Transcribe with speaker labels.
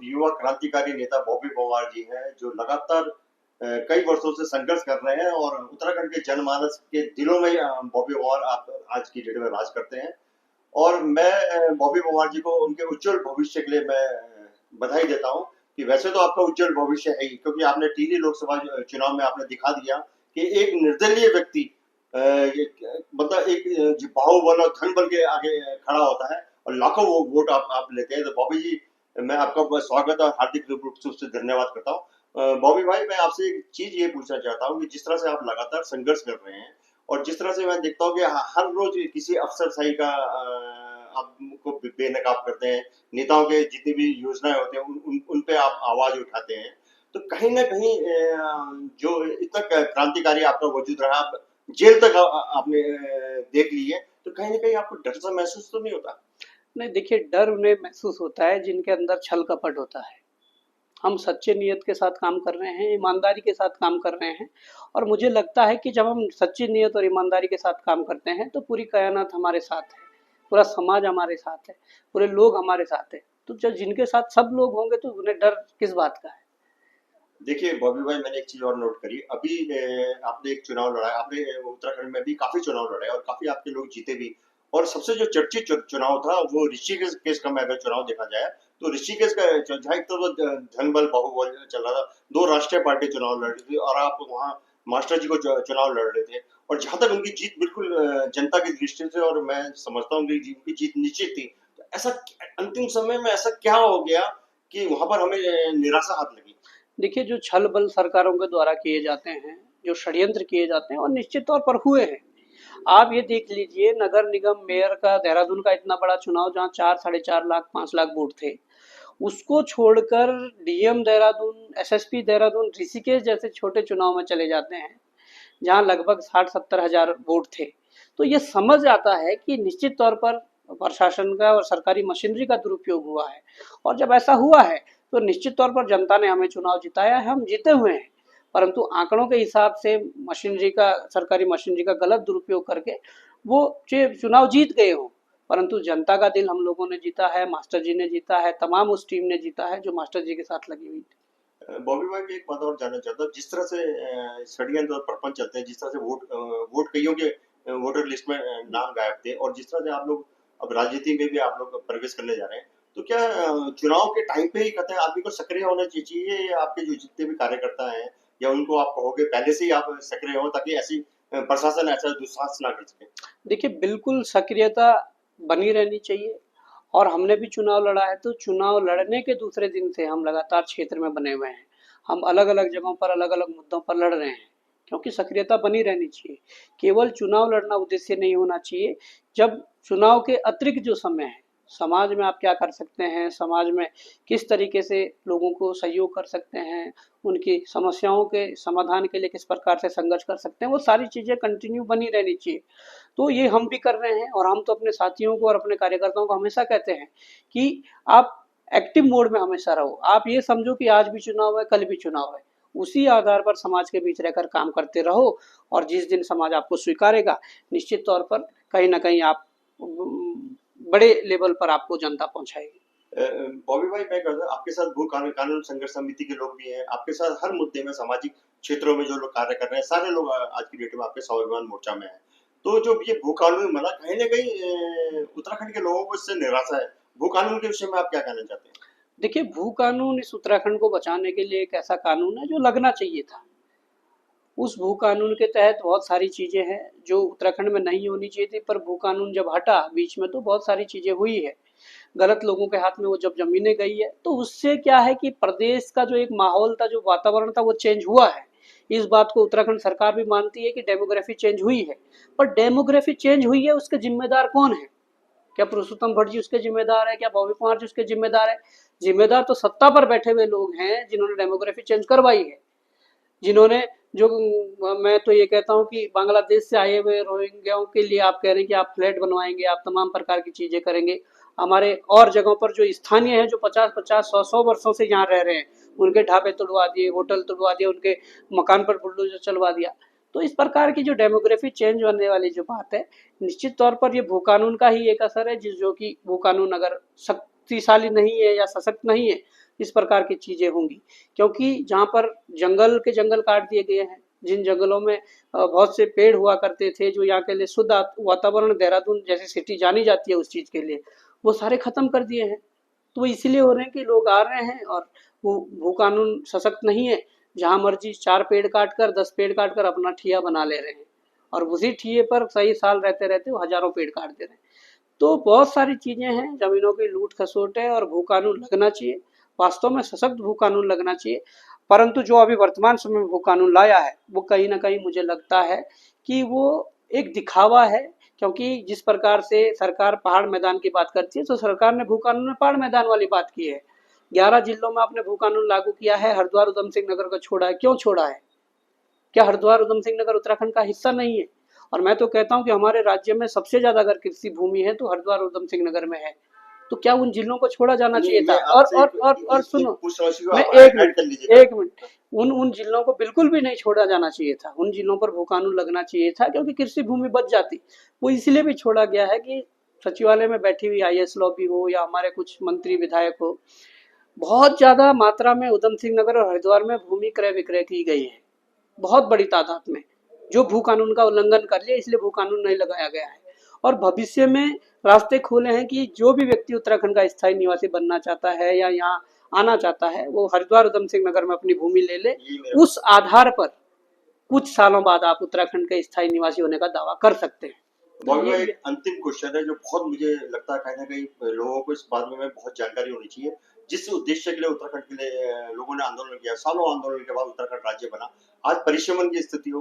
Speaker 1: युवा क्रांतिकारी नेता बॉबी पवार जी हैं, जो लगातार कई वर्षों से संघर्ष कर रहे हैं और उत्तराखंड के जनमानस के दिलों में बॉबी पवार आप आज की डेट में राज करते हैं। और मैं बॉबी पवार जी को उनके उज्जवल भविष्य के लिए मैं बधाई देता हूं कि वैसे तो आपका उज्जवल भविष्य है ही, क्योंकि आपने टिहरी लोकसभा चुनाव में आपने दिखा दिया कि एक निर्दलीय व्यक्ति मतलब एक बाहुबल और धन बल के आगे खड़ा होता है और लाखों वोट आप लेते हैं। तो बॉबी जी, मैं आपका स्वागत और हार्दिक रूप से धन्यवाद करता हूँ। बॉबी भाई, मैं आपसे एक चीज ये पूछना चाहता हूँ कि जिस तरह से आप लगातार संघर्ष कर रहे हैं और जिस तरह से मैं देखता हूँ कि हर रोज किसी अफसरशाही का आपको बेनकाब करते हैं, नेताओं के जितनी भी योजनाएं होते हैं उन पे आप आवाज उठाते हैं, तो कहीं ना कहीं जो इतना क्रांतिकारी आपका वजूद रहा, आप जेल तक आपने देख ली है, तो कहीं ना कहीं आपको डर सा महसूस तो नहीं होता?
Speaker 2: नहीं, देखिए, डर उन्हें महसूस होता है जिनके अंदर छल कपट होता है। हम सच्चे नियत के साथ काम कर रहे हैं, ईमानदारी के साथ काम कर रहे हैं। और मुझे लगता है कि जब हम सच्ची नियत और ईमानदारी के साथ काम करते हैं तो पूरी कायनात हमारे साथ है, पूरा समाज हमारे साथ है, पूरे लोग हमारे साथ है। तो जब जिनके साथ सब लोग होंगे तो उन्हें डर किस बात का है।
Speaker 1: देखिए बॉबी भाई, मैंने एक चीज और नोट करी अभी, आपने एक चुनाव लड़ा है, आपने उत्तराखंड में भी काफी चुनाव लड़े और काफी आपके लोग जीते भी। और सबसे जो चर्चित चुनाव था वो ऋषिकेश का, मैं अगर चुनाव देखा जाए तो ऋषिकेश का जहाँ एक तो धनबल बाहुबल चल रहा था, दो राष्ट्रीय पार्टी चुनाव लड़ रही थी और आप वहाँ मास्टर जी को चुनाव लड़ रहे थे। और जहां तक उनकी जीत बिल्कुल जनता की दृष्टि से, और मैं समझता हूँ कि उनकी जीत निश्चित थी। तो ऐसा अंतिम समय में ऐसा क्या हो गया कि वहां पर हमें निराशा हाथ लगी?
Speaker 2: देखिए, जो छल बल सरकारों के द्वारा किए जाते हैं, जो षड्यंत्र किए जाते हैं, और निश्चित तौर पर हुए हैं। आप ये देख लीजिए, नगर निगम मेयर का देहरादून का इतना बड़ा चुनाव जहाँ 4 साढ़े 4 लाख 5 लाख वोट थे, उसको छोड़कर डीएम देहरादून, एसएसपी देहरादून, ऋषिकेश जैसे छोटे चुनाव में चले जाते हैं जहाँ लगभग 60-70 हजार वोट थे। तो ये समझ आता है कि निश्चित तौर पर प्रशासन का और सरकारी मशीनरी का दुरुपयोग हुआ है। और जब ऐसा हुआ है तो निश्चित तौर पर जनता ने हमें चुनाव जिताया है, हम जीते हुए हैं। परंतु आंकड़ों के हिसाब से मशीनरी का, सरकारी मशीनरी का गलत दुरुपयोग करके वो चुनाव जीत गए हों। परंतु जनता का दिल हम लोगों ने जीता है, मास्टर जी ने जीता है, तमाम उस टीम ने जीता है जो मास्टर जी के साथ लगी हुई थी।
Speaker 1: बॉबी भाई, मैं एक बात और जानना चाहता हूँ, जिस तरह से षड्यंत्र और प्रपंच चलते हैं, जिस तरह से वोट कईयों के वोटर लिस्ट में नाम गायब थे, और जिस तरह से आप लोग अब राजनीति में भी आप लोग प्रवेश करने जा रहे हैं, तो क्या चुनाव के टाइम पे ही कहते हैं आदमी को सक्रिय होना चाहिए, या आपके जो जितने भी कार्यकर्ता हैं या उनको आप कहोगे पहले से ही आप सक्रिय हो, ताकि ऐसी प्रशासन ऐसा दुस्साहस ना कर सके?
Speaker 2: देखिए, बिल्कुल सक्रियता बनी रहनी चाहिए। और हमने भी चुनाव लड़ा है तो चुनाव लड़ने के दूसरे दिन से हम लगातार क्षेत्र में बने हुए हैं। हम अलग अलग जगहों पर अलग अलग मुद्दों पर लड़ रहे हैं, क्योंकि सक्रियता बनी रहनी चाहिए। केवल चुनाव लड़ना उद्देश्य नहीं होना चाहिए। जब चुनाव के अतिरिक्त जो समय है, समाज में आप क्या कर सकते हैं, समाज में किस तरीके से लोगों को सहयोग कर सकते हैं, उनकी समस्याओं के समाधान के लिए किस प्रकार से संघर्ष कर सकते हैं, वो सारी चीज़ें कंटिन्यू बनी रहनी चाहिए। तो ये हम भी कर रहे हैं। और हम तो अपने साथियों को और अपने कार्यकर्ताओं को हमेशा कहते हैं कि आप एक्टिव मोड में हमेशा रहो। आप ये समझो कि आज भी चुनाव है, कल भी चुनाव है। उसी आधार पर समाज के बीच रहकर काम करते रहो, और जिस दिन समाज आपको स्वीकारेगा, निश्चित तौर पर कहीं ना कहीं आप बड़े लेवल पर आपको जनता पहुंचाएगी।
Speaker 1: बॉबी भाई, मैं कहता हूं, आपके साथ भू कानून कानून संघर्ष समिति के लोग भी हैं, आपके साथ हर मुद्दे में सामाजिक क्षेत्रों में जो लोग कार्य कर रहे हैं, सारे लोग आज की डेट में आपके स्वाभिमान मोर्चा में हैं। तो जो ये भू कानून बना, कहीं ना कहीं उत्तराखंड के लोगों को इससे निराशा है। भू कानून के विषय में आप क्या कहना चाहते हैं?
Speaker 2: देखिए, भू कानून इस उत्तराखंड को बचाने के लिए एक ऐसा कानून है जो लगना चाहिए था। उस भू कानून के तहत बहुत सारी चीज़ें हैं जो उत्तराखंड में नहीं होनी चाहिए थी, पर भू कानून जब हटा बीच में तो बहुत सारी चीज़ें हुई है। गलत लोगों के हाथ में वो जब ज़मीनें गई है तो उससे क्या है कि प्रदेश का जो एक माहौल था, जो वातावरण था, वो चेंज हुआ है। इस बात को उत्तराखंड सरकार भी मानती है कि डेमोग्राफी चेंज हुई है। पर डेमोग्राफी चेंज हुई है, उसके जिम्मेदार कौन है? क्या पुरुषोत्तम भट्ट जी उसके जिम्मेदार है? क्या बॉबी कुमार जी उसके जिम्मेदार है? जिम्मेदार तो सत्ता पर बैठे हुए लोग हैं जिन्होंने डेमोग्राफी चेंज करवाई है। जिन्होंने जो मैं तो ये कहता हूँ कि बांग्लादेश से आए हुए रोहिंग्याओं के लिए आप कह रहे हैं कि आप फ्लैट बनवाएंगे, आप तमाम प्रकार की चीजें करेंगे। हमारे और जगहों पर जो स्थानीय हैं, जो 50-50 100-100 वर्षों से यहाँ रह रहे हैं, उनके ढाबे तुड़वा दिए, होटल तुड़वा दिए, उनके मकान पर बुलडोजर चलवा दिया। तो इस प्रकार की जो डेमोग्राफी चेंज होने वाली जो बात है, निश्चित तौर पर ये भू कानून का ही एक असर है। जिस जो कि भू कानून अगर शक्तिशाली नहीं है या सशक्त नहीं है इस प्रकार की चीजें होंगी। क्योंकि जहाँ पर जंगल के जंगल काट दिए गए हैं, जिन जंगलों में बहुत से पेड़ हुआ करते थे, जो यहाँ के लिए शुद्ध वातावरण, देहरादून जैसी सिटी जानी जाती है उस चीज के लिए, वो सारे खत्म कर दिए हैं। तो वो इसीलिए हो रहे हैं कि लोग आ रहे हैं और वो भू कानून सशक्त नहीं है। जहाँ मर्जी 4 पेड़ काट कर, 10 पेड़ काट कर अपना ठिया बना ले रहे हैं, और उसी ठिये पर सही साल रहते रहते वो हजारों पेड़ काट दे रहे हैं। तो बहुत सारी चीजें हैं, जमीनों की लूट खसोट है, और भू कानून लगना चाहिए। वास्तव में सशक्त भू कानून लगना चाहिए। परंतु जो अभी वर्तमान समय में भू कानून लाया है, वो कहीं ना कहीं मुझे लगता है कि वो एक दिखावा है। क्योंकि जिस प्रकार से सरकार पहाड़ मैदान की बात करती है, तो सरकार ने भू कानून में पहाड़ मैदान वाली बात की है। 11 जिलों में आपने भू कानून लागू किया है, हरिद्वार उधम सिंह नगर को छोड़ा है। क्यों छोड़ा है? क्या हरिद्वार उधम सिंह नगर उत्तराखंड का हिस्सा नहीं है? और मैं तो कहता हूं कि हमारे राज्य में सबसे ज्यादा अगर कृषि भूमि है तो हरिद्वार उधम सिंह नगर में है। तो क्या उन जिलों को छोड़ा जाना चाहिए था?
Speaker 1: मैं आपसे
Speaker 2: और सुनो,
Speaker 1: पूछ रहा हूँ,
Speaker 2: मैं
Speaker 1: आप
Speaker 2: एक
Speaker 1: ऐड
Speaker 2: मिनट,
Speaker 1: कर लीजिएगा।
Speaker 2: एक मिनट, उन उन जिलों को बिल्कुल भी नहीं छोड़ा जाना चाहिए था। उन जिलों पर भू कानून लगना चाहिए था, क्योंकि कृषि भूमि बच जाती। वो इसलिए भी छोड़ा गया है कि सचिवालय में बैठी हुई आईएएस लॉबी हो या हमारे कुछ मंत्री विधायक हो, बहुत ज्यादा मात्रा में उधम सिंह नगर और हरिद्वार में भूमि क्रय विक्रय की गई है, बहुत बड़ी तादाद में, जो भू कानून का उल्लंघन कर लिया, इसलिए भू कानून नहीं लगाया गया है। और भविष्य में रास्ते खोले हैं कि जो भी व्यक्ति उत्तराखंड का स्थायी निवासी बनना चाहता है या यहाँ आना चाहता है, वो हरिद्वार उधम सिंह नगर में अपनी भूमि ले ले। उस आधार पर कुछ सालों बाद आप उत्तराखंड के स्थायी निवासी होने का दावा कर सकते हैं। तो
Speaker 1: बॉबी भाई,
Speaker 2: ये
Speaker 1: एक अंतिम क्वेश्चन है जो बहुत मुझे लगता है कहीं ना कहीं लोगों को इस बारे में बहुत जानकारी होनी चाहिए। जिस उद्देश्य के लिए उत्तराखंड के लिए लोगों ने आंदोलन किया, सालों आंदोलन के बाद उत्तराखंड राज्य बना, आज परिश्रमण की स्थिति हो